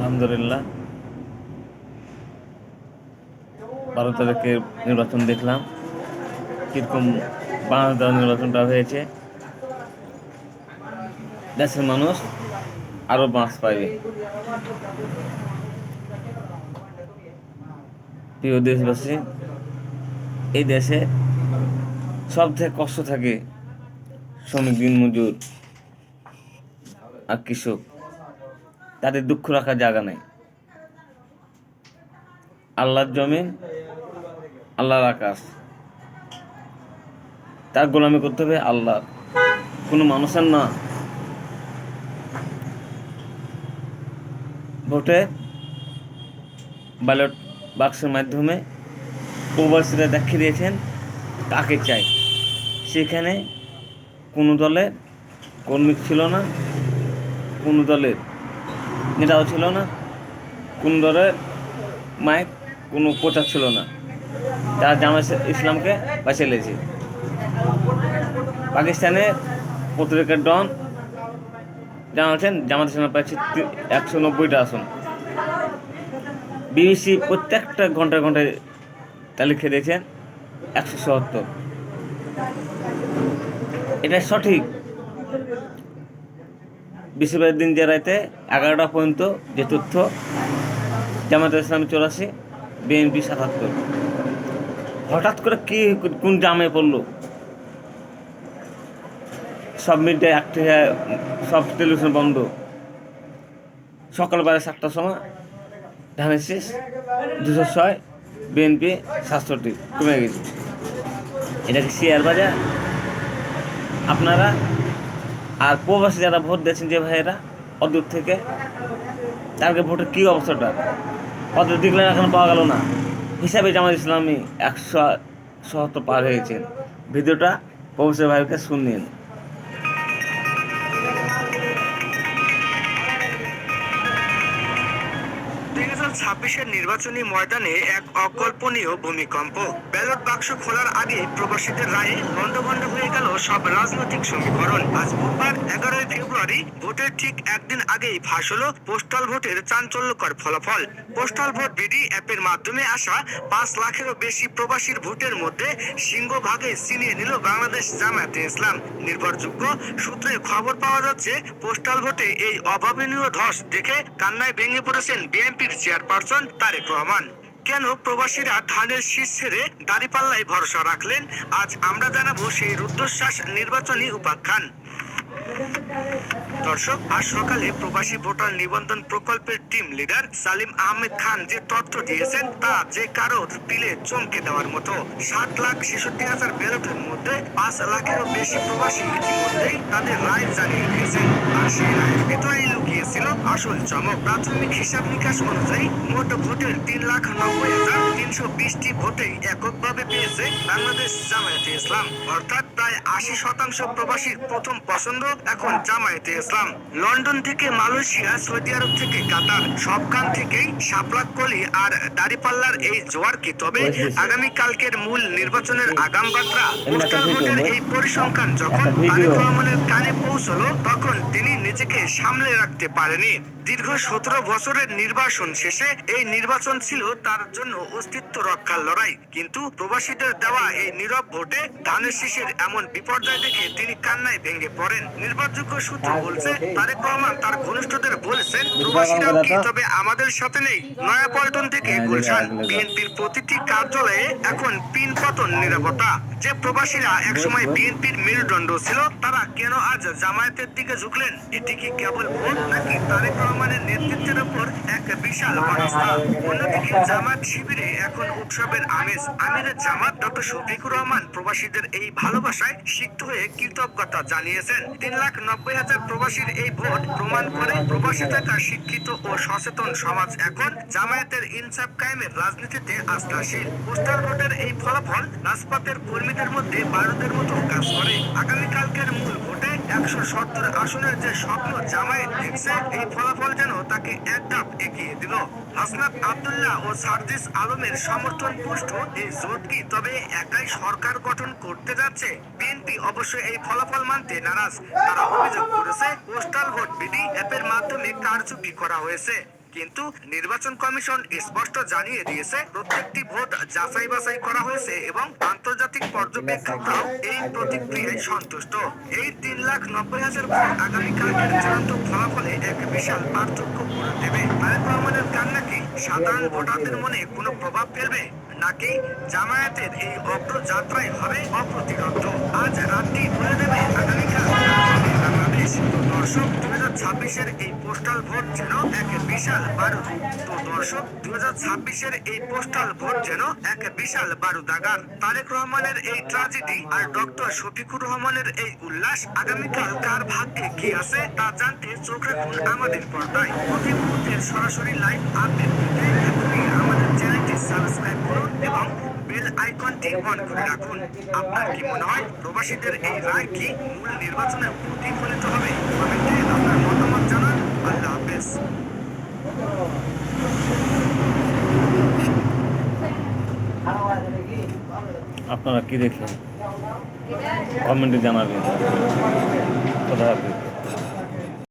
আলহামদুলিল্লাহ 12 তারিখের নির্বাচন দেখলাম কিরকম বাংলাদেশ নির্বাচনটা হয়েছে। দেশের মানুষ আরো বাঁচ পাইবে। প্রিয় দেশবাসী, এই দেশে সব থেকে কষ্ট থাকে শ্রমিক, দিনমজুর আর কৃষক। তাদের দুঃখ রাখার জায়গা নেই। আল্লাহর জমিন, আল্লাহর আকাশ, তার গোলামি করতে হবে আল্লাহ, কোনো মানুষের না। ভোটে ব্যালট বাক্সের মাধ্যমে প্রবাসীরা দেখিয়ে দিয়েছেন কাকে চাই। সেখানে কোনো দলের কর্মী ছিল না, কোনো দলের নেতাও ছিল না, কোনো দলের মাইক কোনো প্রচার ছিল না। তারা জামাত ইসলামকে বাঁচিয়ে লেগেছে। পাকিস্তানের পত্রিকার ডন জানাচ্ছেন জামাত ইসলাম পাচ্ছে 190টা আসন। বিবিসি প্রত্যেকটা ঘন্টায় ঘন্টায় তালিকা দিয়েছেন 177। এটা সঠিক। বৃহস্পতিবার দিন যে রাতে 11টা পর্যন্ত যে তথ্য, জামাত ইসলাম 84, বিএনপি 77। হঠাৎ করে কি কোন জামে পড়লো? সব মিডিয়া অ্যাক্টিভ, সব টেলিভিশন বন্ধ। সকালবেলা 7টার সময় ধানের শেষ 206, বিএনপি 67 কমে গেছে। এটা কি শেয়ার বাজার? আপনারা আর প্রবাসী যারা ভোট দিয়েছেন যে ভাইয়েরা অদূর থেকে, তাদেরকে ভোটের কী অবস্থাটা? অত দেখলেন এখন পাওয়া গেল না। হিসাবে জামাত ইসলামী 177 পার হয়েছেন। ভিডিওটা প্রবাসী ভাইকে শুনিয়ে। 2026-এর নির্বাচনী ময়দানে এক অকল্পনীয় ভূমিকম্প। ব্যালট বাক্স খোলার আগে প্রবাসীদের রায়ে লন্ডভন্ড হয়ে গেল সব রাজনৈতিক সমীকরণ। আজ বুধবার 11 ফেব্রুয়ারি ভোটের ঠিক একদিন আগেই ফাঁস হলো পোস্টাল ভোটের চাঞ্চল্যকর ফলাফল। পোস্টাল ভোট বিডি অ্যাপের মাধ্যমে আসা 5 লাখেরও বেশি প্রবাসীর ভোটের মধ্যে সিংহভাগে ছিনিয়ে নিল বাংলাদেশ জামায়াতে ইসলাম। নির্ভরযোগ্য সূত্রে খবর পাওয়া যাচ্ছে, পোস্টাল ভোটে এই অভাবনীয় ধস দেখে কান্নায় ভেঙে পড়েছেন বিএনপির চেয়ারপারসন তারেক রহমান। কেন প্রবাসীরা ধানের শীষ ছেড়ে দাঁড়িপাল্লায় ভরসা রাখলেন? আজ আমরা জানাবো সেই রুদ্ধশ্বাস নির্বাচনী উপাখ্যান। দর্শক, আজ সকালে প্রবাসী ভোটার নিবন্ধন প্রকল্পের টিম লিডার সালিম আহমেদ খান যে তথ্য দিয়েছেন তা যে কারো দিলে চমকে দেওয়ার মতো। 7,66,000 ব্যালটের মধ্যে 5 লাখেরও বেশি প্রবাসী ইতিমধ্যেই তাদের রায় জানিয়ে দিয়েছেন। আর সেই রায়ের ভেতরেই লুকিয়েছিল আসল চমক। প্রাথমিক হিসাব নিকাশ অনুযায়ী মোট ভোটের 3,90,320টি ভোটেই এককভাবে পেয়েছে বাংলাদেশ জামায়াতে ইসলাম। অর্থাৎ প্রায় 80% প্রবাসীর প্রথম পছন্দ এখন জামায়াতে ইসলাম। লন্ডন থেকে মালয়েশিয়া, সৌদি আরব থেকে কাতার, সবখান থেকেই শাপলা কলি আর দাঁড়িপাল্লার এই জোয়ার কি তবে আগামীকালকের মূল নির্বাচনের আগাম বার্তা? পোস্টাল ভোটের এই পরিসংখ্যান যখন তারেক রহমানের কানে পৌঁছলো, তখন তিনি নিজেকে সামলে রাখতে পারেনি। দীর্ঘ 17 বছরের নির্বাচন শেষে এই নির্বাচন ছিল তার জন্য অস্তিত্ব রক্ষার লড়াই। কিন্তু প্রবাসীদের দেওয়া এই নীরব ভোটে ধানের শীষের এমন বিপর্যয় দেখে তিনি কান্নায় ভেঙে পড়েন। নির্ভরযোগ্য সূত্র বলছে, তারেক রহমান তার ঘনিষ্ঠদের বলেছেন, প্রবাসীরাও কি তবে আমাদের সাথে নেই? নয়াপল্টন থেকে গুলশান, বিএনপির প্রতিটি কার্যালয়ে এখন পিন পতন নিরাপত্তা। যে প্রবাসীরা একসময় বিএনপির মেরুদণ্ড ছিল, তারা কেন আজ জামায়াতের দিকে ঝুঁকলেন? এটি কি কেবল ভোট, নাকি তারেক রহমানের নেতৃত্বের উপর এক বিশাল অনাস্থা? অন্যদিকে জামাত শিবিরে এখন উৎসবের আমেজ। আমিরের জামাত ডক্টর শফিকুর রহমান প্রবাসীদের এই ভালোবাসায় সিক্ত হয়ে কৃতজ্ঞতা জানিয়েছেন। 3,90,000 প্রবাসীর এই ভোট প্রমাণ করে প্রবাসী থাকা শিক্ষিত ও সচেতন সমাজ এখন জামায়াতের ইনসাফ কায়েমের রাজনীতিতে আস্থাশীল। পোস্টাল ভোটের এই ফলাফল রাজপথের কর্মীদের মধ্যে বারুদের মতো কাজ করে। আগামীকালকের মূল ভোটে 170 আসনের যে স্বপ্ন জামায়াত দেখছে, এই ফলাফল যেন তাকে এক ধাপ এগিয়ে দিল। হাসনাত আব্দুল্লাহ ও সার্জিস আলমের সমর্থন পুষ্ট এই জোট কি তবে একাই সরকার গঠন করতে যাচ্ছে? বিএনপি অবশ্য এই ফলাফল মানতে নারাজ। তারা অভিযোগ করেছে, পোস্টাল ভোট বিডি অ্যাপের মাধ্যমে কারচুপি করা হয়েছে। কিন্তু নির্বাচন কমিশন স্পষ্ট জানিয়ে দিয়েছে প্রত্যেকটি ভোট যাচাই বাছাই করা হয়েছে এবং আন্তর্জাতিক পর্যবেক্ষকরাও এই প্রতিক্রিয়ায় সন্তুষ্ট। এই 3,90,000 ভোট আগামীকালকের চূড়ান্ত ফলাফলে এক বিশাল পার্থক্য করে দেবে। তারেক রহমানের কান্না কি সাধারণ ভোটারদের মনে কোনো প্রভাব ফেলবে, নাকি জামায়াতের এই অগ্রযাত্রাই হবে অপ্রতিরোধ্য? আজ রাতটি বলে দেবে আগামীকাল হবে বাংলাদেশ। তো দর্শক, 2026-এর এই পোস্টাল ভোট যেন এক বিশাল বারুদ। এই পোস্টাল ভোট যেন এক বিশাল বারুদাগার। তারেক রহমানের এই ট্র্যাজেডি আর ডক্টর শফিকুর রহমানের এই উল্লাস আগামীকাল কার ভাগ্যে কি আছে তা জানতে চোখ রাখুন আমাদের পর্দায়। প্রতি মুহূর্তের সরাসরি লাইভ আপডেট পেতে এখনই আমাদের চ্যানেলটি সাবস্ক্রাইব করুন এবং বেল আইকনটি অন করে রাখুন। আপনার কি মনে হয়, প্রবাসীদের এই রায় কি মূল নির্বাচনে প্রতিফলিত হবে? কমেন্টে আপনার মতামত জানান। আল্লাহ হাফেজ। আপনারা কি দেখলেন কমেন্টে জানাবেন। খোদা হাফেজ।